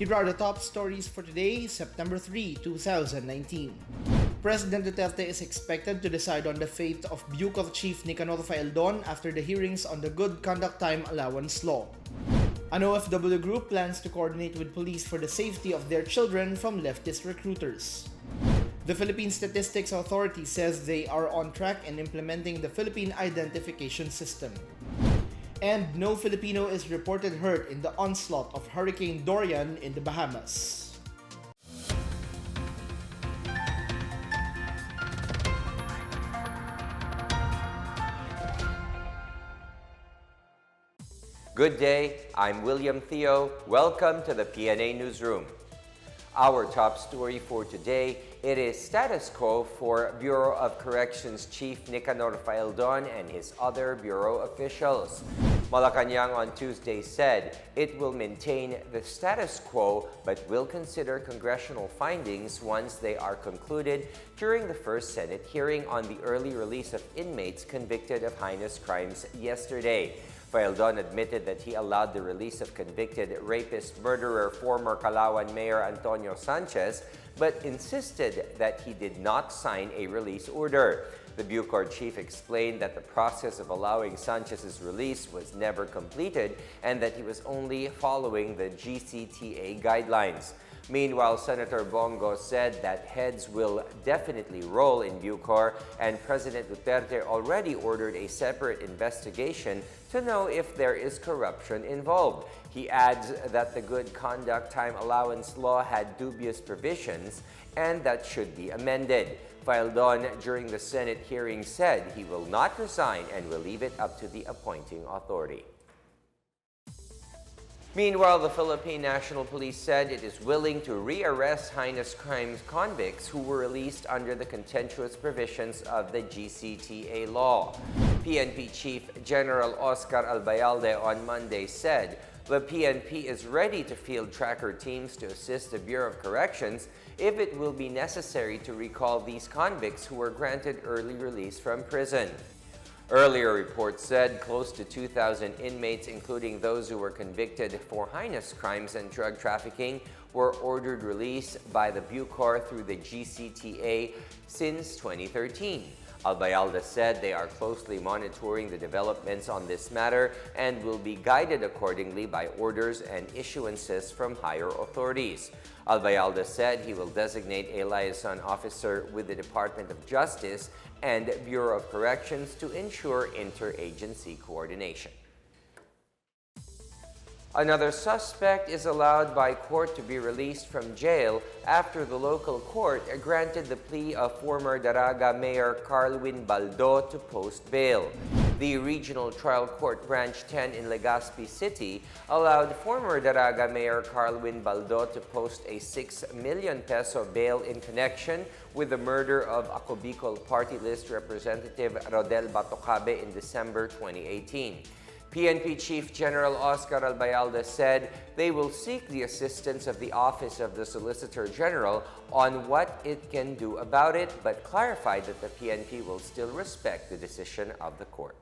Here are the top stories for today, September 3, 2019. President Duterte is expected to decide on the fate of BuCor Chief Nicanor Faelden after the hearings on the Good Conduct Time Allowance Law. An OFW group plans to coordinate with police for the safety of their children from leftist recruiters. The Philippine Statistics Authority says they are on track in implementing the Philippine identification system. And no Filipino is reported hurt in the onslaught of Hurricane Dorian in the Bahamas. Good day, I'm William Theo. Welcome to the PNA Newsroom. Our top story for today, it is status quo for Bureau of Corrections Chief Nicanor Faelden and his other Bureau officials. Malacanang on Tuesday said it will maintain the status quo but will consider congressional findings once they are concluded during the first Senate hearing on the early release of inmates convicted of heinous crimes yesterday. Faelden admitted that he allowed the release of convicted rapist-murderer former Calauan Mayor Antonio Sanchez, but insisted that he did not sign a release order. The BuCor chief explained that the process of allowing Sanchez's release was never completed and that he was only following the GCTA guidelines. Meanwhile, Senator Bongo said that heads will definitely roll in BuCor, and President Duterte already ordered a separate investigation to know if there is corruption involved. He adds that the Good Conduct Time Allowance Law had dubious provisions and that should be amended. Faelden, during the Senate hearing, said he will not resign and will leave it up to the appointing authority. Meanwhile, the Philippine National Police said it is willing to re-arrest heinous crimes convicts who were released under the contentious provisions of the GCTA law. PNP Chief General Oscar Albayalde on Monday said the PNP is ready to field tracker teams to assist the Bureau of Corrections if it will be necessary to recall these convicts who were granted early release from prison. Earlier reports said close to 2,000 inmates, including those who were convicted for heinous crimes and drug trafficking, were ordered release by the BuCor through the GCTA since 2013. Albayalde said they are closely monitoring the developments on this matter and will be guided accordingly by orders and issuances from higher authorities. Albayalde said he will designate a liaison officer with the Department of Justice and Bureau of Corrections to ensure interagency coordination. Another suspect is allowed by court to be released from jail after the local court granted the plea of former Daraga Mayor Carlwin Baldo to post bail. The Regional Trial Court Branch 10 in Legazpi City allowed former Daraga Mayor Carlwin Baldo to post a 6 million peso bail in connection with the murder of Ako Bicol Party List Representative Rodel Batocabe in December 2018. PNP Chief General Oscar Albayalde said they will seek the assistance of the Office of the Solicitor General on what it can do about it, but clarified that the PNP will still respect the decision of the court.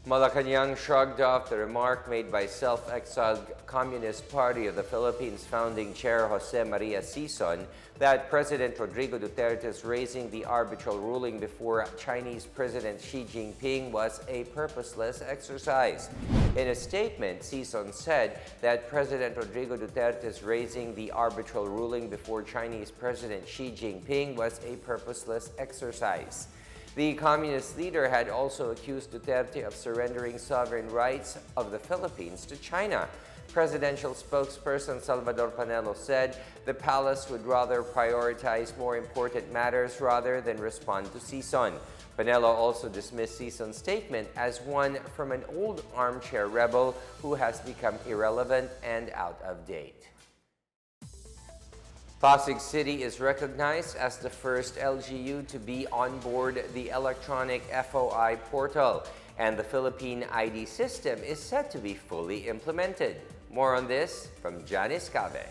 Malacanang shrugged off the remark made by self-exiled Communist Party of the Philippines founding chair Jose Maria Sison that President Rodrigo Duterte's raising the arbitral ruling before Chinese President Xi Jinping was a purposeless exercise. In a statement, Sison said that President Rodrigo Duterte's raising the arbitral ruling before Chinese President Xi Jinping was a purposeless exercise. The communist leader had also accused Duterte of surrendering sovereign rights of the Philippines to China. Presidential spokesperson Salvador Panelo said the palace would rather prioritize more important matters rather than respond to Sison. Panelo also dismissed Sison's statement as one from an old armchair rebel who has become irrelevant and out of date. Pasig City is recognized as the first LGU to be on board the electronic FOI portal, and the Philippine ID system is set to be fully implemented. More on this from Janice Cave.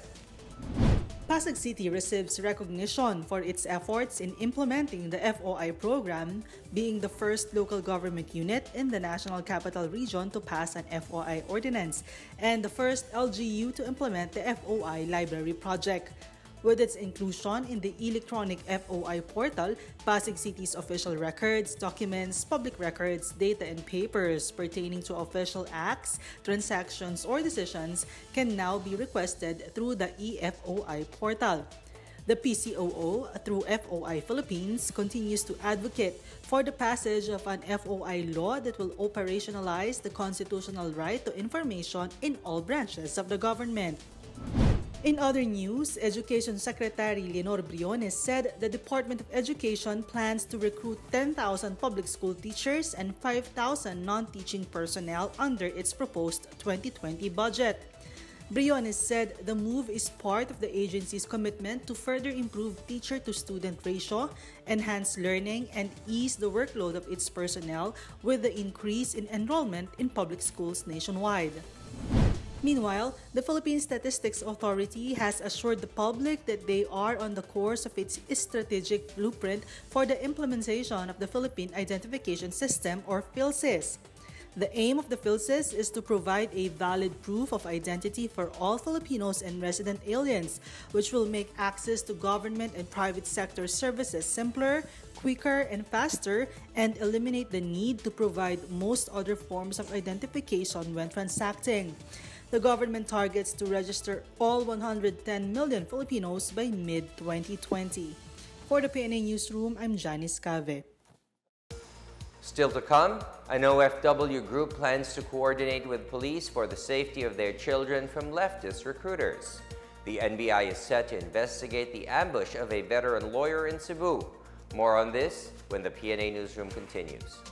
Pasig City receives recognition for its efforts in implementing the FOI program, being the first local government unit in the National Capital Region to pass an FOI ordinance and the first LGU to implement the FOI library project. With its inclusion in the electronic FOI portal, Pasig City's official records, documents, public records, data, and papers pertaining to official acts, transactions, or decisions can now be requested through the eFOI portal. The PCOO, through FOI Philippines, continues to advocate for the passage of an FOI law that will operationalize the constitutional right to information in all branches of the government. In other news, Education Secretary Leonor Briones said the Department of Education plans to recruit 10,000 public school teachers and 5,000 non-teaching personnel under its proposed 2020 budget. Briones said the move is part of the agency's commitment to further improve teacher-to-student ratio, enhance learning, and ease the workload of its personnel with the increase in enrollment in public schools nationwide. Meanwhile, the Philippine Statistics Authority has assured the public that they are on the course of its strategic blueprint for the implementation of the Philippine Identification System, or Philsys. The aim of the Philsys is to provide a valid proof of identity for all Filipinos and resident aliens, which will make access to government and private sector services simpler, quicker, and faster, and eliminate the need to provide most other forms of identification when transacting. The government targets to register all 110 million Filipinos by mid-2020. For the PNA Newsroom, I'm Janice Cave. Still to come, an OFW group plans to coordinate with police for the safety of their children from leftist recruiters. The NBI is set to investigate the ambush of a veteran lawyer in Cebu. More on this when the PNA Newsroom continues.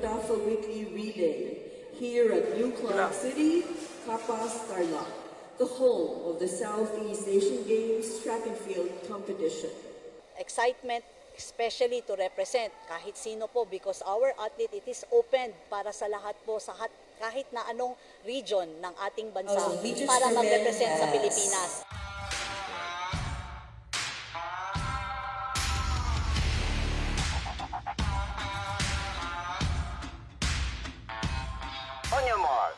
Davao Weekly Relay here at New Clark City, Capas, Tarlac, the home of the Southeast Asian Games track and field competition. Excitement, especially to represent kahit sino po, because our athlete, it is open para sa lahat po, sa kahit na anong region ng ating bansa para mag-represent sa Pilipinas. On your mark.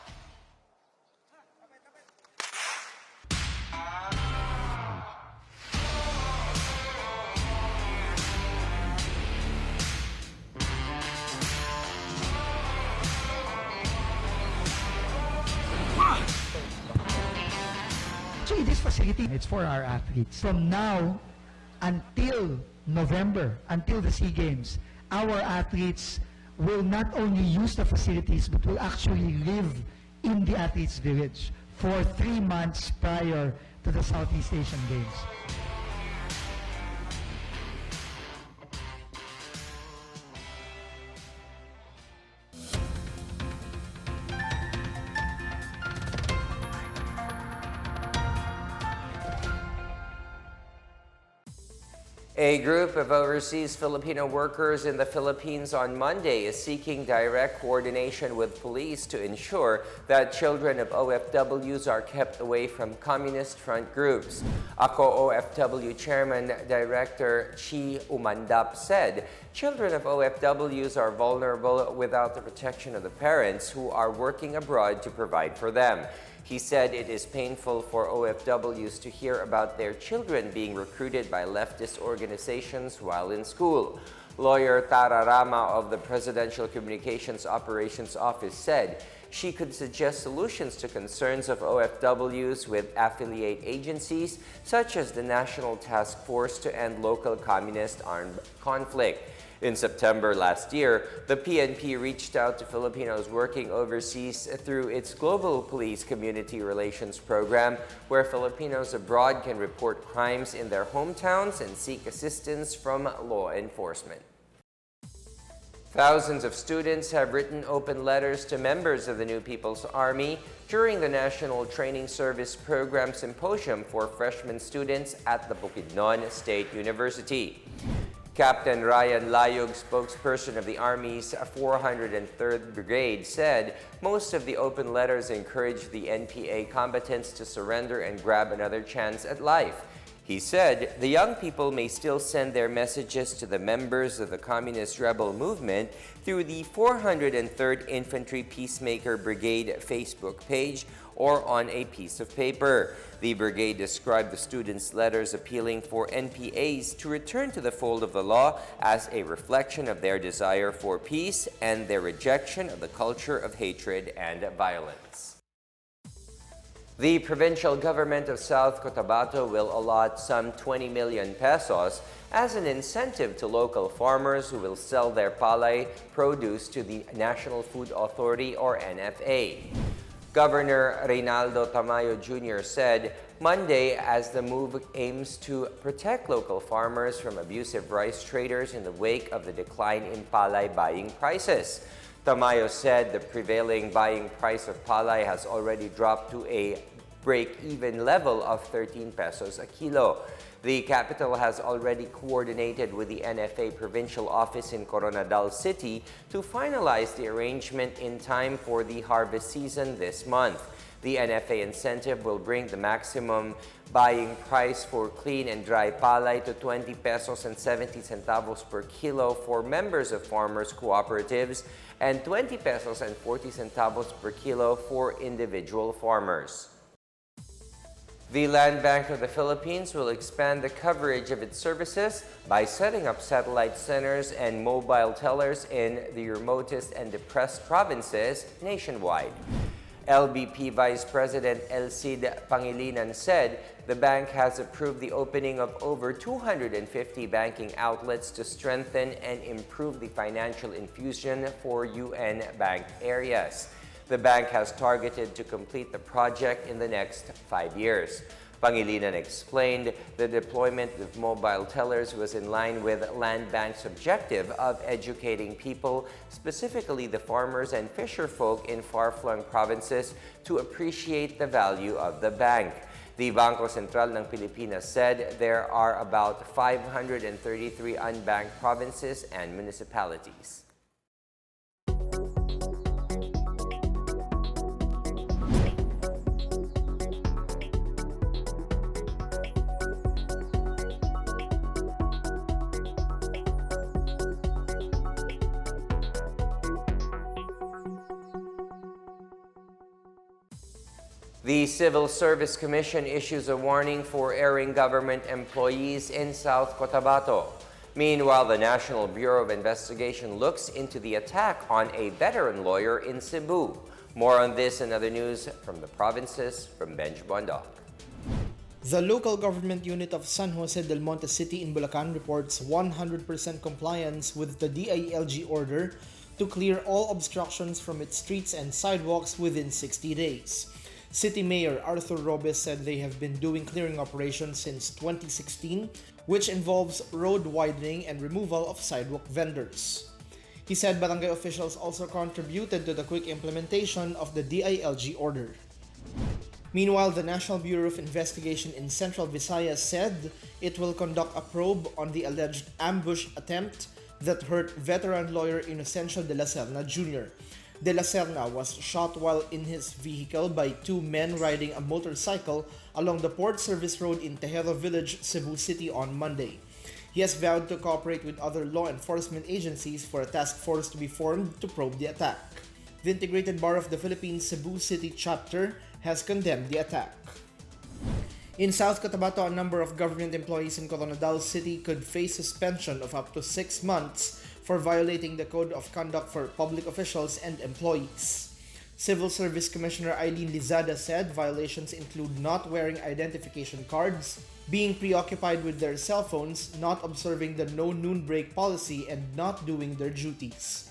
Actually, this facility, it's for our athletes. From now until November, until the SEA Games, our athletes will not only use the facilities but will actually live in the Athletes Village for 3 months prior to the Southeast Asian Games. A group of overseas Filipino workers in the Philippines on Monday is seeking direct coordination with police to ensure that children of OFWs are kept away from Communist Front groups. ACO OFW Chairman Director Chi Umandap said, children of OFWs are vulnerable without the protection of the parents who are working abroad to provide for them. He said it is painful for OFWs to hear about their children being recruited by leftist organizations while in school. Lawyer Tara Rama of the Presidential Communications Operations Office said she could suggest solutions to concerns of OFWs with affiliate agencies such as the National Task Force to End Local Communist Armed Conflict. In September last year, the PNP reached out to Filipinos working overseas through its Global Police Community Relations Program, where Filipinos abroad can report crimes in their hometowns and seek assistance from law enforcement. Thousands of students have written open letters to members of the New People's Army during the National Training Service Program Symposium for freshman students at the Bukidnon State University. Captain Ryan Layog, spokesperson of the Army's 403rd Brigade, said most of the open letters encourage the NPA combatants to surrender and grab another chance at life. He said the young people may still send their messages to the members of the Communist Rebel Movement through the 403rd Infantry Peacemaker Brigade Facebook page or on a piece of paper. The brigade described the students' letters appealing for NPAs to return to the fold of the law as a reflection of their desire for peace and their rejection of the culture of hatred and violence. The provincial government of South Cotabato will allot some 20 million pesos as an incentive to local farmers who will sell their palay produce to the National Food Authority or NFA. Governor Reynaldo Tamayo Jr. said Monday as the move aims to protect local farmers from abusive rice traders in the wake of the decline in palay buying prices. Tamayo said the prevailing buying price of palay has already dropped to a break-even level of 13 pesos a kilo. The capital has already coordinated with the NFA provincial office in Coronadal City to finalize the arrangement in time for the harvest season this month. The NFA incentive will bring the maximum buying price for clean and dry palay to 20 pesos and 70 centavos per kilo for members of farmers' cooperatives and 20 pesos and 40 centavos per kilo for individual farmers. The Land Bank of the Philippines will expand the coverage of its services by setting up satellite centers and mobile tellers in the remotest and depressed provinces nationwide. LBP Vice President Elcid Pangilinan said the bank has approved the opening of over 250 banking outlets to strengthen and improve the financial infusion for UN banked areas. The bank has targeted to complete the project in the next 5 years. Pangilinan explained the deployment of mobile tellers was in line with Land Bank's objective of educating people, specifically the farmers and fisherfolk in far-flung provinces, to appreciate the value of the bank. The Bangko Sentral ng Pilipinas said there are about 533 unbanked provinces and municipalities. The Civil Service Commission issues a warning for erring government employees in South Cotabato. Meanwhile, the National Bureau of Investigation looks into the attack on a veteran lawyer in Cebu. More on this and other news from the provinces from Benj Bondoc. The local government unit of San Jose del Monte City in Bulacan reports 100% compliance with the DILG order to clear all obstructions from its streets and sidewalks within 60 days. City Mayor Arthur Robes said they have been doing clearing operations since 2016, which involves road widening and removal of sidewalk vendors. He said barangay officials also contributed to the quick implementation of the DILG order. Meanwhile, the National Bureau of Investigation in Central Visayas said it will conduct a probe on the alleged ambush attempt that hurt veteran lawyer Inocencio de la Serna Jr. De la Serna was shot while in his vehicle by two men riding a motorcycle along the Port Service Road in Tejero Village, Cebu City on Monday. He has vowed to cooperate with other law enforcement agencies for a task force to be formed to probe the attack. The Integrated Bar of the Philippines Cebu City Chapter has condemned the attack. In South Cotabato, a number of government employees in Coronadal City could face suspension of up to 6 months for violating the Code of Conduct for Public Officials and Employees. Civil Service Commissioner Eileen Lizada said violations include not wearing identification cards, being preoccupied with their cell phones, not observing the no noon break policy, and not doing their duties.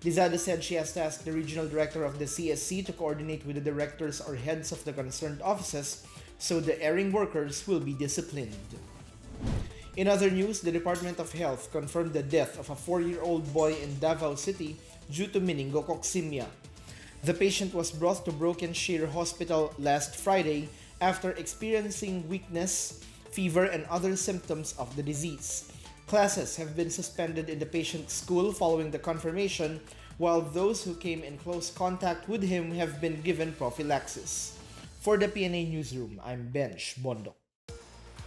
Lizada said she has tasked the regional director of the CSC to coordinate with the directors or heads of the concerned offices so the erring workers will be disciplined. In other news, the Department of Health confirmed the death of a 4-year-old boy in Davao City due to meningococcemia. The patient was brought to Broken Shear Hospital last Friday after experiencing weakness, fever, and other symptoms of the disease. Classes have been suspended in the patient's school following the confirmation, while those who came in close contact with him have been given prophylaxis. For the PNA Newsroom, I'm Benj Bondo.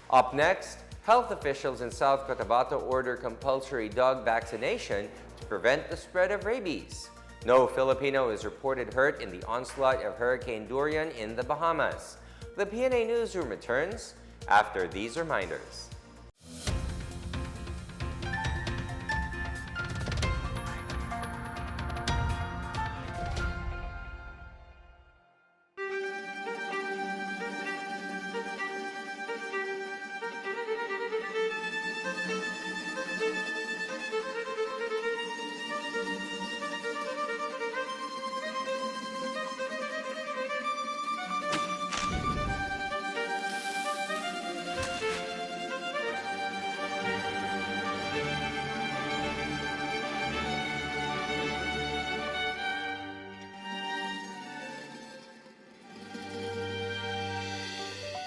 Up next, health officials in South Cotabato order compulsory dog vaccination to prevent the spread of rabies. No Filipino is reported hurt in the onslaught of Hurricane Dorian in the Bahamas. The PNA Newsroom returns after these reminders.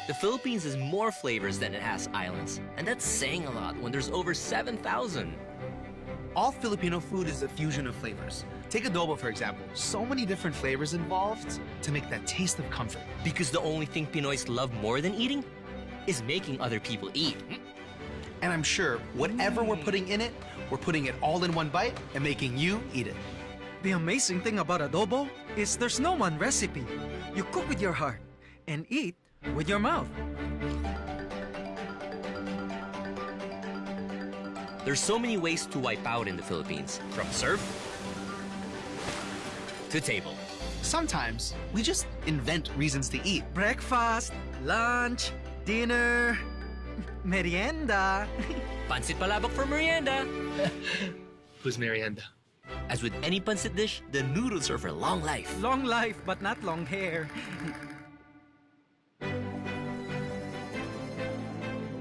The Philippines has more flavors than it has islands, and that's saying a lot when there's over 7,000. All Filipino food is a fusion of flavors. Take adobo, for example. So many different flavors involved to make that taste of comfort. Because the only thing Pinoys love more than eating is making other people eat. And I'm sure whatever we're putting in it, we're putting it all in one bite and making you eat it. The amazing thing about adobo is there's no one recipe. You cook with your heart and eat with your mouth. There's so many ways to wipe out in the Philippines, from serve to table. Sometimes we just invent reasons to eat. Breakfast, lunch, dinner, merienda. Pancit palabok for merienda. Who's merienda? As with any pancit dish, the noodles are for long life. Long life, but not long hair.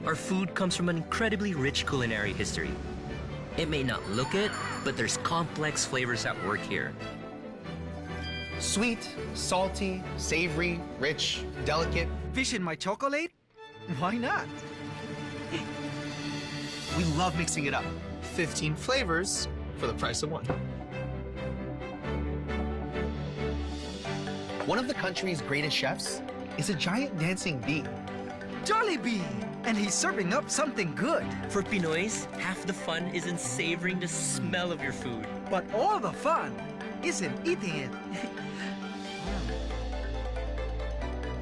Our food comes from an incredibly rich culinary history. It may not look it, but there's complex flavors at work here. Sweet, salty, savory, rich, delicate. Fish in my chocolate? Why not? We love mixing it up. 15 flavors for the price of one. One of the country's greatest chefs is a giant dancing bee. Jollibee! And he's serving up something good. For Pinoys, half the fun is in savoring the smell of your food. But all the fun is in eating it.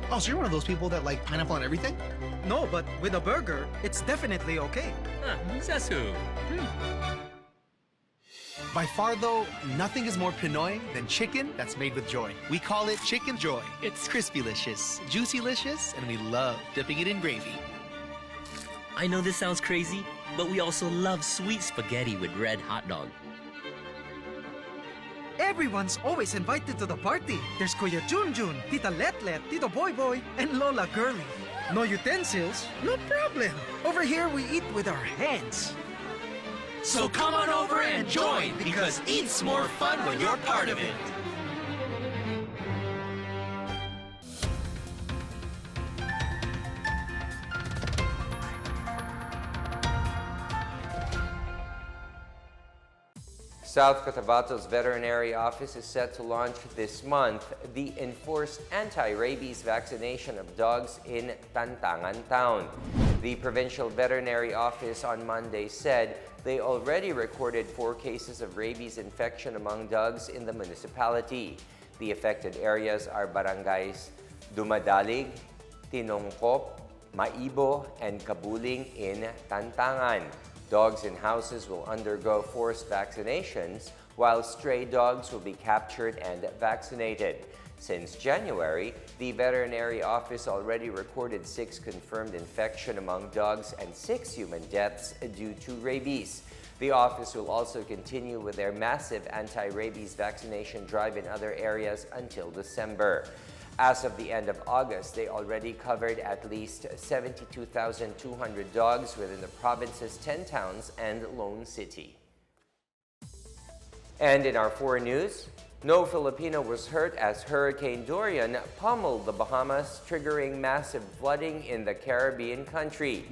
Oh, so you're one of those people that like pineapple on everything? No, but with a burger, it's definitely okay. Says who? By far, though, nothing is more Pinoy than chicken that's made with joy. We call it Chicken Joy. It's crispy-licious, juicy-licious, and we love dipping it in gravy. I know this sounds crazy, but we also love sweet spaghetti with red hot dog. Everyone's always invited to the party. There's Kuya Junjun, Tita Letlet, Tito Boy Boy, and Lola Girlie. No utensils? No problem. Over here, we eat with our hands. So come on over and join, because eat's more fun when you're part of it. South Cotabato's veterinary office is set to launch this month the enforced anti-rabies vaccination of dogs in Tantangan Town. The provincial veterinary office on Monday said they already recorded 4 cases of rabies infection among dogs in the municipality. The affected areas are barangays Dumadalig, Tinongkop, Maibo, and Kabuling in Tantangan. Dogs in houses will undergo forced vaccinations, while stray dogs will be captured and vaccinated. Since January, the veterinary office already recorded 6 confirmed infection among dogs and 6 human deaths due to rabies. The office will also continue with their massive anti-rabies vaccination drive in other areas until December. As of the end of August, they already covered at least 72,200 dogs within the province's 10 towns and Lone City. And in our foreign news, no Filipino was hurt as Hurricane Dorian pummeled the Bahamas, triggering massive flooding in the Caribbean country.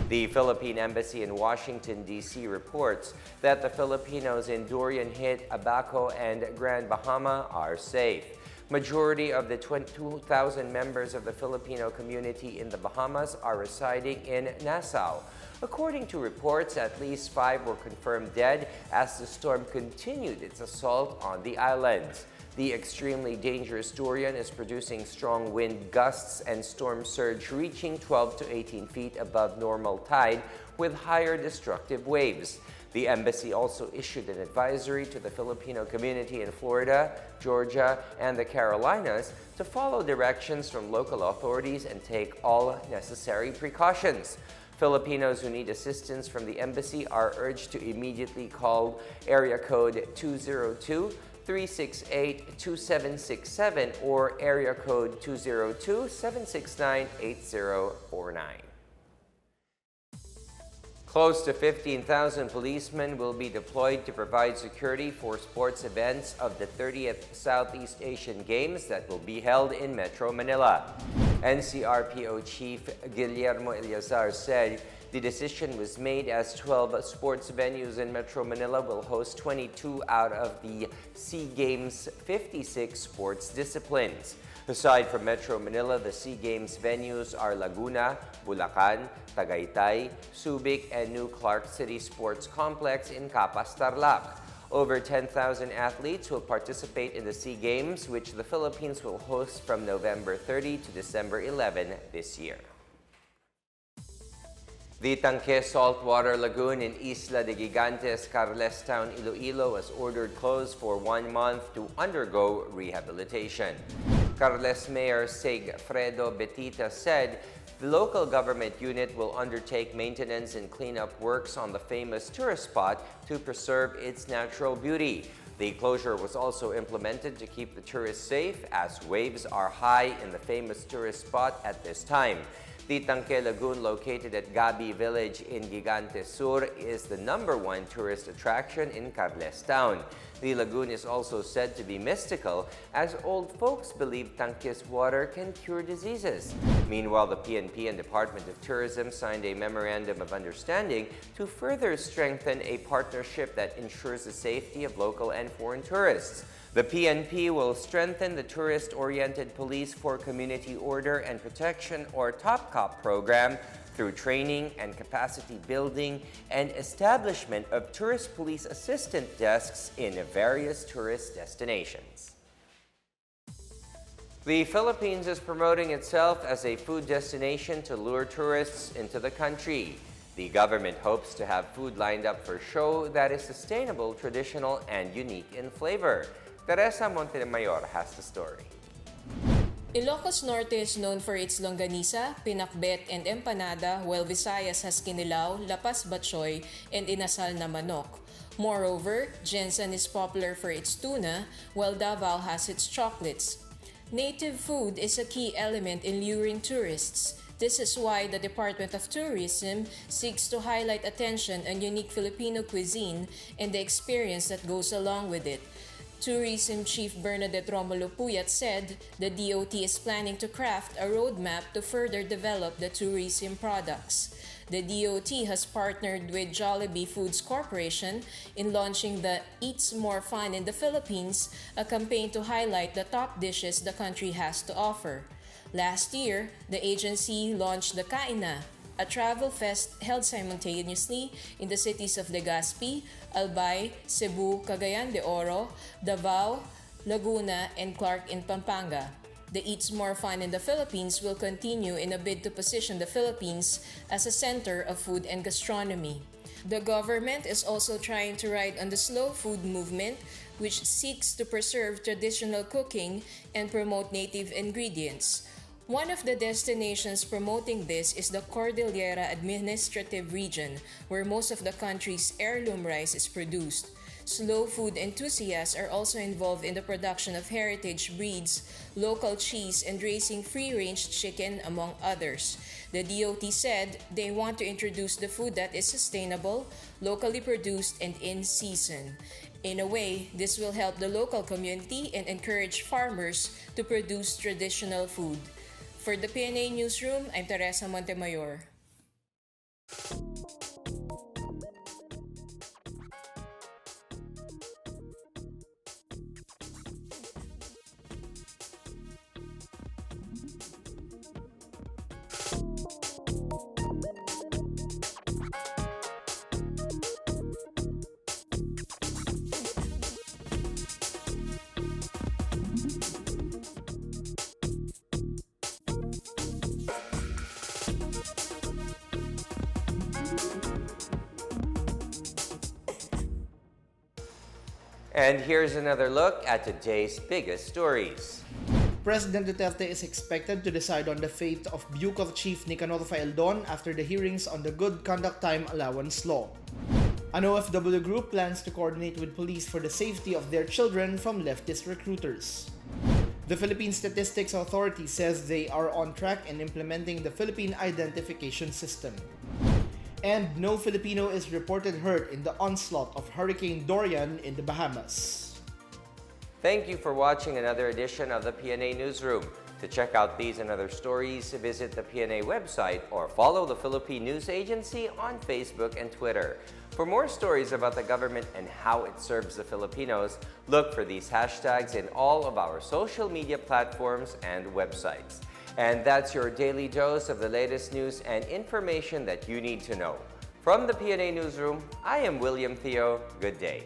The Philippine Embassy in Washington, D.C. reports that the Filipinos in Dorian-hit Abaco and Grand Bahama are safe. Majority of the 22,000 members of the Filipino community in the Bahamas are residing in Nassau. According to reports, at least 5 were confirmed dead as the storm continued its assault on the islands. The extremely dangerous Dorian is producing strong wind gusts and storm surge reaching 12 to 18 feet above normal tide with higher destructive waves. The embassy also issued an advisory to the Filipino community in Florida, Georgia, and the Carolinas to follow directions from local authorities and take all necessary precautions. Filipinos who need assistance from the embassy are urged to immediately call area code 202-368-2767 or area code 202-769-8049. Close to 15,000 policemen will be deployed to provide security for sports events of the 30th Southeast Asian Games that will be held in Metro Manila. NCRPO Chief Guillermo Eliazar said the decision was made as 12 sports venues in Metro Manila will host 22 out of the SEA Games 56 sports disciplines. Aside from Metro Manila, the SEA Games venues are Laguna, Bulacan, Tagaytay, Subic, and New Clark City Sports Complex in Capas, Tarlac. Over 10,000 athletes will participate in the SEA Games, which the Philippines will host from November 30 to December 11 this year. The Tanque Saltwater Lagoon in Isla de Gigantes, Carles Town, Iloilo was ordered closed for 1 month to undergo rehabilitation. Carles Mayor Sigfredo Betita said the local government unit will undertake maintenance and cleanup works on the famous tourist spot to preserve its natural beauty. The closure was also implemented to keep the tourists safe as waves are high in the famous tourist spot at this time. The Tanque Lagoon, located at Gabi Village in Gigantes Sur, is the #1 tourist attraction in Carles Town. The lagoon is also said to be mystical, as old folks believe Tanque's water can cure diseases. Meanwhile, the PNP and Department of Tourism signed a memorandum of understanding to further strengthen a partnership that ensures the safety of local and foreign tourists. The PNP will strengthen the tourist-oriented Police for Community Order and Protection, or TOPCOP program, through training and capacity building and establishment of tourist police assistant desks in various tourist destinations. The Philippines is promoting itself as a food destination to lure tourists into the country. The government hopes to have food lined up for show that is sustainable, traditional, and unique in flavor. Teresa Montemayor has the story. Ilocos Norte is known for its longanisa, pinakbet, and empanada, while Visayas has kinilaw, lapas batchoy, and inasal na manok. Moreover, Jensen is popular for its tuna, while Davao has its chocolates. Native food is a key element in luring tourists. This is why the Department of Tourism seeks to highlight attention on unique Filipino cuisine and the experience that goes along with it. Tourism Chief Bernadette Romulo Puyat said the DOT is planning to craft a roadmap to further develop the tourism products. The DOT has partnered with Jollibee Foods Corporation in launching the Eats More Fun in the Philippines, a campaign to highlight the top dishes the country has to offer. Last year, the agency launched the Kaina, a travel fest held simultaneously in the cities of Legazpi, Albay, Cebu, Cagayan de Oro, Davao, Laguna, and Clark in Pampanga. The Eats More Fun in the Philippines will continue in a bid to position the Philippines as a center of food and gastronomy. The government is also trying to ride on the slow food movement, which seeks to preserve traditional cooking and promote native ingredients. One of the destinations promoting this is the Cordillera Administrative Region, where most of the country's heirloom rice is produced. Slow food enthusiasts are also involved in the production of heritage breeds, local cheese, and raising free-range chicken, among others. The DOT said they want to introduce the food that is sustainable, locally produced, and in season. In a way, this will help the local community and encourage farmers to produce traditional food. For the PNA Newsroom, I'm Teresa Montemayor. And here's another look at today's biggest stories. President Duterte is expected to decide on the fate of BuCor Chief Nicanor Faelden after the hearings on the Good Conduct Time Allowance Law. An OFW group plans to coordinate with police for the safety of their children from leftist recruiters. The Philippine Statistics Authority says they are on track in implementing the Philippine Identification System. And no Filipino is reported hurt in the onslaught of Hurricane Dorian in the Bahamas. Thank you for watching another edition of the PNA Newsroom. To check out these and other stories, visit the PNA website or follow the Philippine News Agency on Facebook and Twitter. For more stories about the government and how it serves the Filipinos, look for these hashtags in all of our social media platforms and websites. And that's your daily dose of the latest news and information that you need to know. From the PNA Newsroom, I am William Theo. Good day.